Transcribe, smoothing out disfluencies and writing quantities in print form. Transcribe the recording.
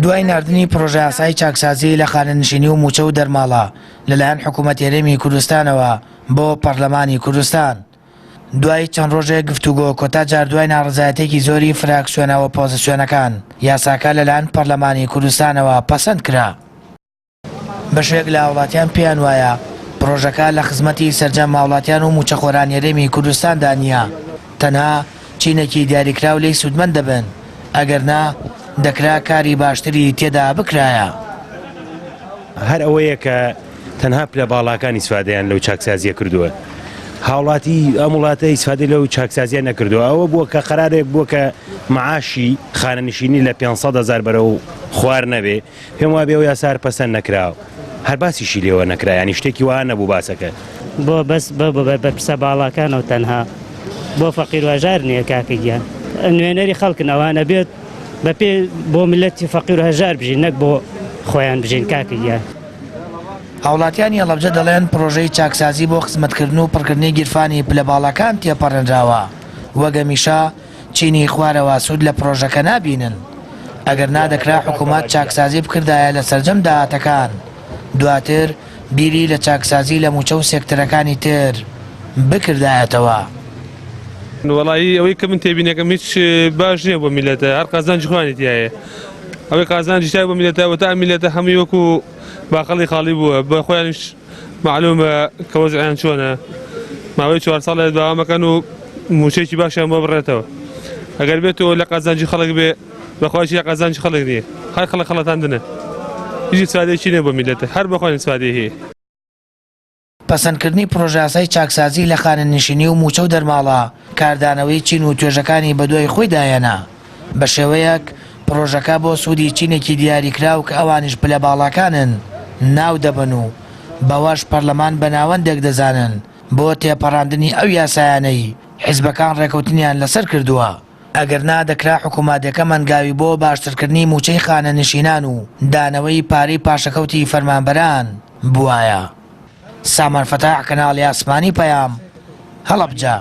دوای نردنی پرۆژە یاسای چاکسازی لە خانەنشینی و موچە و دەرماڵە لەلایەن حکوومەت هێرێمی کوردستانەوە بۆ پەرلەمانی کوردستان، دوای چەند ڕۆژێک گفتوگۆ کۆتا جار دوای ناڕزایەتێکی زۆری فراکسیۆنە و پۆزیسیۆنەکان یاساکە لەلایەن پەرلەمانی کوردستانەوە پەسەند کرا. بەشێک لە هاوڵاتیان پێیان وایە پرۆژەکە لە خزمەتی سەرجەم هاوڵاتیان و موچەخۆران هێرێمی کوردستاندا نییە، تەنها چینێکی دیاریکراو لێی سوودمەند دەبن، ئەگەرنا دەکرا کاری باشتری تێدا بکرایە. هەر ئەوەیە کە تەنها پلە باڵاکانی سوادیان لەو چاکسازیە کردووە، هاوڵاتی ئەم وڵاتە ئیسفادە لەو چاکسازیە نەکردووە. ئەوە بووە کە قەرارێک بووە کە معاشی خانەنشینی لە 500,000 بەرەو خوار نەبێ، پێم وابێ ئەو یاسار پەسەند نەکراوە، هەر باسیشی لێوە نەکرا، ینی شتێکی وان نەبوو باسەکە. بۆ بەس بە پسە باڵاکانەوە تەنها بۆ فەقیر و هەژار نییە کاکەگیان، نوێنەری خەڵکن ئەوانە بێت بە پێ بۆ ملەتی فەقیر و هەژار بژین، نەک بۆ خۆیان بژین کاکەگیان. هاوڵاتیانی هەڵەبجە دەڵێن پرۆژەی چاکسازی بۆ خزمەتکردن و پڕکردنی گیرفانی پلە باڵەکان تێپەڕێنراوە، وەگەمیشە چینی خوارەوە سوود لە پرۆژەکە نابینن. ئەگەر نادەکرا حکوومەت چاکسازی بکردایە لە سەرجەم داهاتەکان، دواتر بیری لە چاکسازی لە موچە و سێکتەرەکانی تر بکردایەتەوە. وەڵایی ئەوەی کە من تێبینەکەم هیچ باش نییە بۆ میلەتە، هەر قازانجی خوانی تایە، ئەوەی قازانجی تای بۆ میلەتەوە تا میلەتە هەمووی وەکو باقەڵی خاڵی بووە، بە خۆیانش معلومە کە وەزعیان چۆنە، ماوەی 4 ساڵە داوامەکەن و موچەیەکی باشیان بۆ بڕێتەوە. ئەگەر بێتەوە لە قازانجی خەڵک بێ بەخوایشی قازانجی خەڵک نییە، هەر خەڵک خەڵەتان دنە، هیچ سوادێکی نییە بۆ میلەتە، هەر بەخۆیان سوادێ هەیە. پەسەندکردنی پرۆژە یاسای چاکسازی لە خانەنشینی و موچە و دەرماڵە کاردانەوەی چین و توێژەکانی بەدوای خۆی دایەنا، بە شێوەیەک پرۆژەکە بۆ سوودی چینێکی دیاریکراو کە ئەوانش پلە باڵاکانن ناو دەبن و بەوەش پەرلەمان بە ناوەندێک دەزانن بۆ تێپەڕاندنی ئەو یاسایانەی حیزبەکان ڕێکەوتنیان لەسەر کردووە. ئەگەر نادەکرا حکوومەتەکە مەنگاوی بۆ باشترکردنی موچەی خانەنشینان و دانەوەی پارەی پاشەکەوتی فەرمانبەران بوایە. سامان فەتاح، کەناڵی ئاسمانی پەیام، هەڵەبجە.